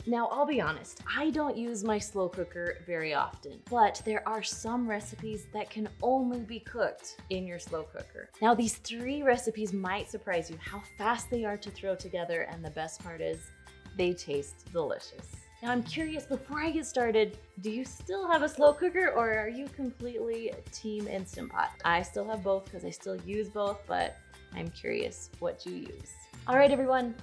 Now, I'll be honest, I don't use my slow cooker very often, but there are some recipes that can only be cooked in your slow cooker. Now, these 3 recipes might surprise you how fast they are to throw together, and the best part is they taste delicious. Now, I'm curious, before I get started, do you still have a slow cooker or are you completely team Instant Pot? I still have both because I still use both, but I'm curious what you use. All right, everyone.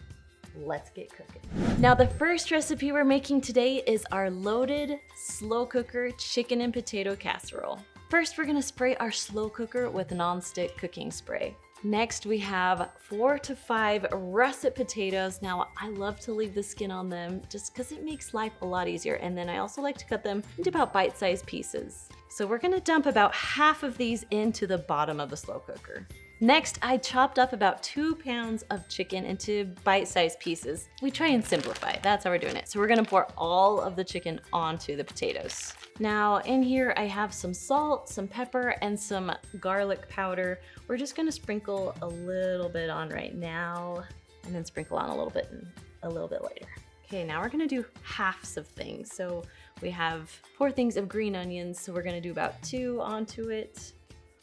Let's get cooking. Now, the first recipe we're making today is our loaded slow cooker chicken and potato casserole. First, we're gonna spray our slow cooker with nonstick cooking spray. Next, we have 4 to 5 russet potatoes. Now, I love to leave the skin on them just because it makes life a lot easier. And then I also like to cut them into about bite-sized pieces. So we're gonna dump about half of these into the bottom of the slow cooker. Next, I chopped up about 2 pounds of chicken into bite-sized pieces. We try and simplify, that's how we're doing it. So we're gonna pour all of the chicken onto the potatoes. Now in here, I have some salt, some pepper, and some garlic powder. We're just gonna sprinkle a little bit on right now, and then sprinkle on a little bit and a little bit later. Okay, now we're gonna do halves of things. So we have 4 things of green onions, so we're gonna do about 2 onto it.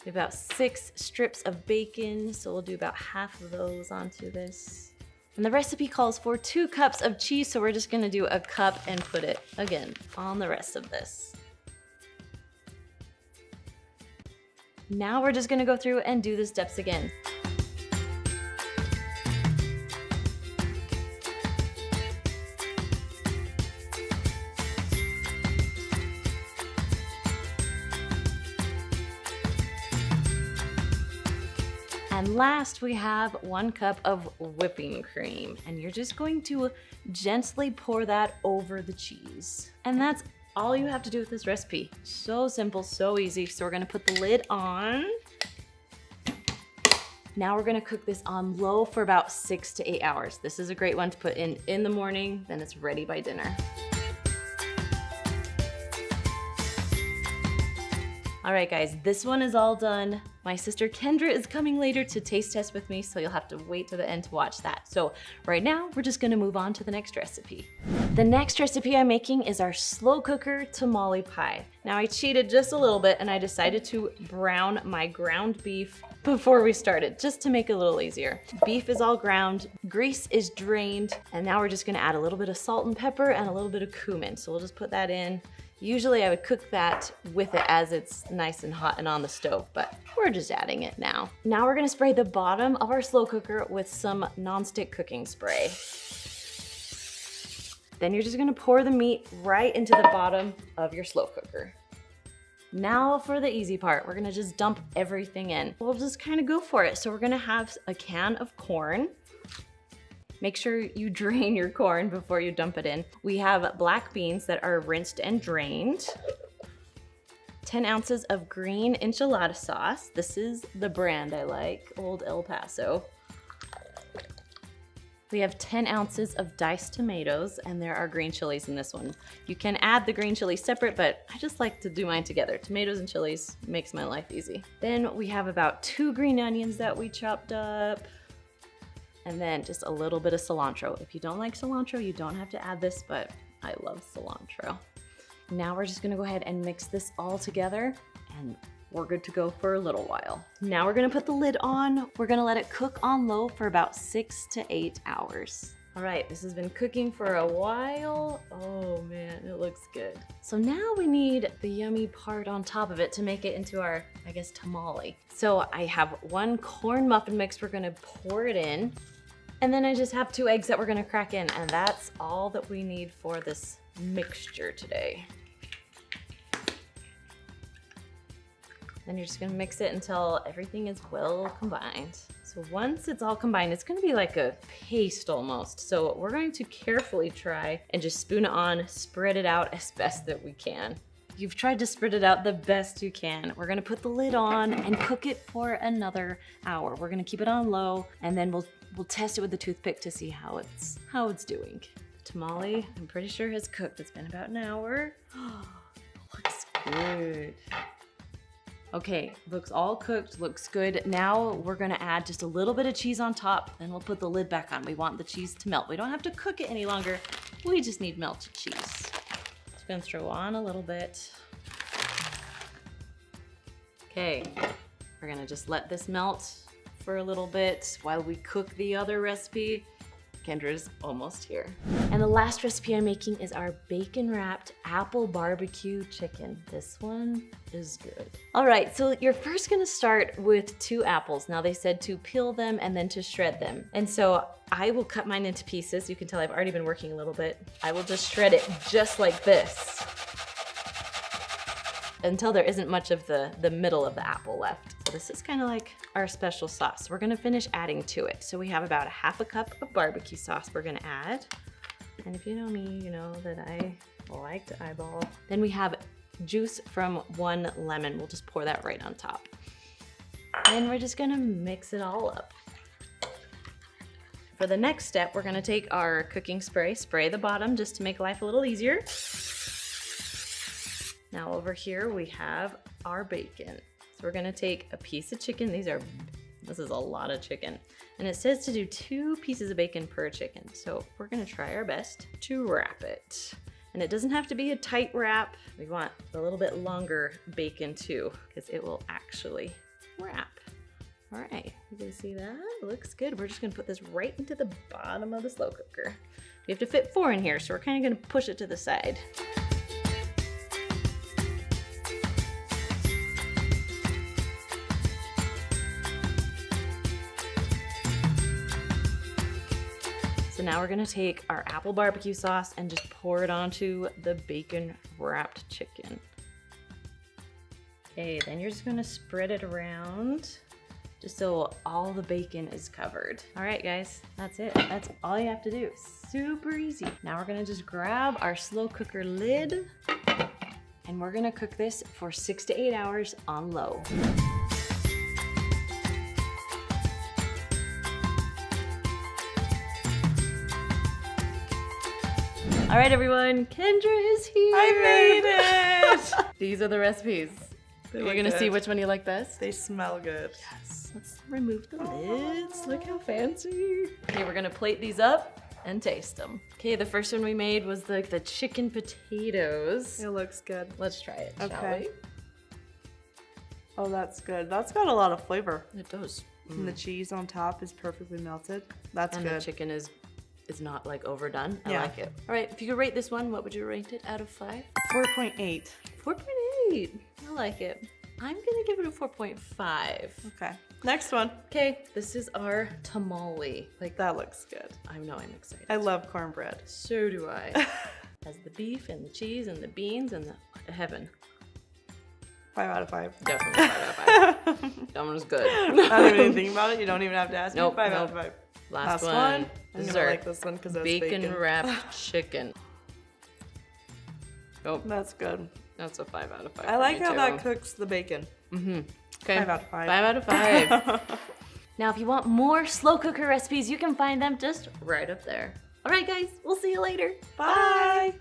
About 6 strips of bacon, so we'll do about half of those onto this. And the recipe calls for 2 cups of cheese, so we're just gonna do a cup and put it, again, on the rest of this. Now we're just gonna go through and do the steps again. And last, we have 1 cup of whipping cream, and you're just going to gently pour that over the cheese. And that's all you have to do with this recipe. So simple, so easy. So we're gonna put the lid on. Now we're gonna cook this on low for about 6 to 8 hours. This is a great one to put in the morning, then it's ready by dinner. All right, guys, this one is all done. My sister Kendra is coming later to taste test with me, so you'll have to wait to the end to watch that. So right now, we're just gonna move on to the next recipe. The next recipe I'm making is our slow cooker tamale pie. Now, I cheated just a little bit and I decided to brown my ground beef before we started, just to make it a little easier. Beef is all ground, grease is drained, and now we're just gonna add a little bit of salt and pepper and a little bit of cumin. So we'll just put that in. Usually I would cook that with it as it's nice and hot and on the stove, but we're just adding it now. Now we're gonna spray the bottom of our slow cooker with some nonstick cooking spray. Then you're just gonna pour the meat right into the bottom of your slow cooker. Now for the easy part, we're gonna just dump everything in. We'll just kind of go for it. So we're gonna have a can of corn. Make sure you drain your corn before you dump it in. We have black beans that are rinsed and drained. 10 ounces of green enchilada sauce. This is the brand I like, Old El Paso. We have 10 ounces of diced tomatoes, and there are green chilies in this one. You can add the green chilies separate, but I just like to do mine together. Tomatoes and chilies makes my life easy. Then we have about 2 green onions that we chopped up. And then just a little bit of cilantro. If you don't like cilantro, you don't have to add this, but I love cilantro. Now we're just gonna go ahead and mix this all together, and we're good to go for a little while. Now we're gonna put the lid on. We're gonna let it cook on low for about 6 to 8 hours. All right, this has been cooking for a while. Oh man, it looks good. So now we need the yummy part on top of it to make it into our, I guess, tamale. So I have 1 corn muffin mix. We're gonna pour it in. And then I just have 2 eggs that we're gonna crack in, and that's all that we need for this mixture today. Then you're just gonna mix it until everything is well combined. So once it's all combined, it's gonna be like a paste almost. So we're going to carefully try and just spoon it on, spread it out as best that we can. You've tried to spread it out the best you can. We're gonna put the lid on and cook it for another hour. We're gonna keep it on low, and then we'll test it with the toothpick to see how it's doing. The tamale, I'm pretty sure has cooked. It's been about an hour. Looks good. Okay, looks all cooked, looks good. Now we're gonna add just a little bit of cheese on top, then we'll put the lid back on. We want the cheese to melt. We don't have to cook it any longer. We just need melted cheese. Just gonna throw on a little bit. Okay, we're gonna just let this melt for a little bit while we cook the other recipe. Kendra's almost here. And the last recipe I'm making is our bacon wrapped apple barbecue chicken. This one is good. All right, so you're first gonna start with 2 apples. Now they said to peel them and then to shred them. And so I will cut mine into pieces. You can tell I've already been working a little bit. I will just shred it just like this until there isn't much of the middle of the apple left. So this is kind of like our special sauce. We're gonna finish adding to it. So we have about 1/2 cup of barbecue sauce we're gonna add. And if you know me, you know that I like to eyeball. Then we have juice from 1 lemon. We'll just pour that right on top. And we're just gonna mix it all up. For the next step, we're gonna take our cooking spray the bottom just to make life a little easier. Now over here we have our bacon. So we're gonna take a piece of chicken. This is a lot of chicken. And it says to do 2 pieces of bacon per chicken. So we're gonna try our best to wrap it. And it doesn't have to be a tight wrap. We want a little bit longer bacon too, because it will actually wrap. All right, you guys see that? It looks good. We're just gonna put this right into the bottom of the slow cooker. We have to fit 4 in here, so we're kind of gonna push it to the side. So now we're gonna take our apple barbecue sauce and just pour it onto the bacon wrapped chicken. Okay, then you're just gonna spread it around just so all the bacon is covered. All right, guys, that's it. That's all you have to do. Super easy. Now we're gonna just grab our slow cooker lid and we're gonna cook this for 6 to 8 hours on low. All right, everyone, Kendra is here. I made it! These are the recipes. You're gonna see which one you like best? They smell good. Yes. Let's remove the lids. Look how fancy. Okay, we're gonna plate these up and taste them. Okay, the first one we made was like the chicken potatoes. It looks good. Let's try it, shall Okay. Oh, that's good. That's got a lot of flavor. we? It does. And the cheese on top is perfectly melted. That's And good. the chicken is not like overdone. I Yeah. like it. All right, if you could rate this one, what would you rate it out of 5? 4.8. 4.8. I like it. I'm gonna give it a 4.5. Okay. Next one. Okay, this is our tamale. Like, That looks good. I know I'm excited. I love cornbread. So do I. Has the beef and the cheese and the beans and the heaven. 5 out of 5. Definitely 5 out of 5. That one's good. Not even think about it. You don't even have to ask me. Nope, 5 out nope. of 5. Last one. one. I'm Dessert. gonna like this one because that's bacon. Wrapped chicken. Oh, That's good. that's a 5 out of 5. I like how that cooks the bacon. Mm-hmm. Okay. 5 out of 5. 5 out of 5. Now, if you want more slow cooker recipes, you can find them just right up there. All right, guys, we'll see you later. Bye.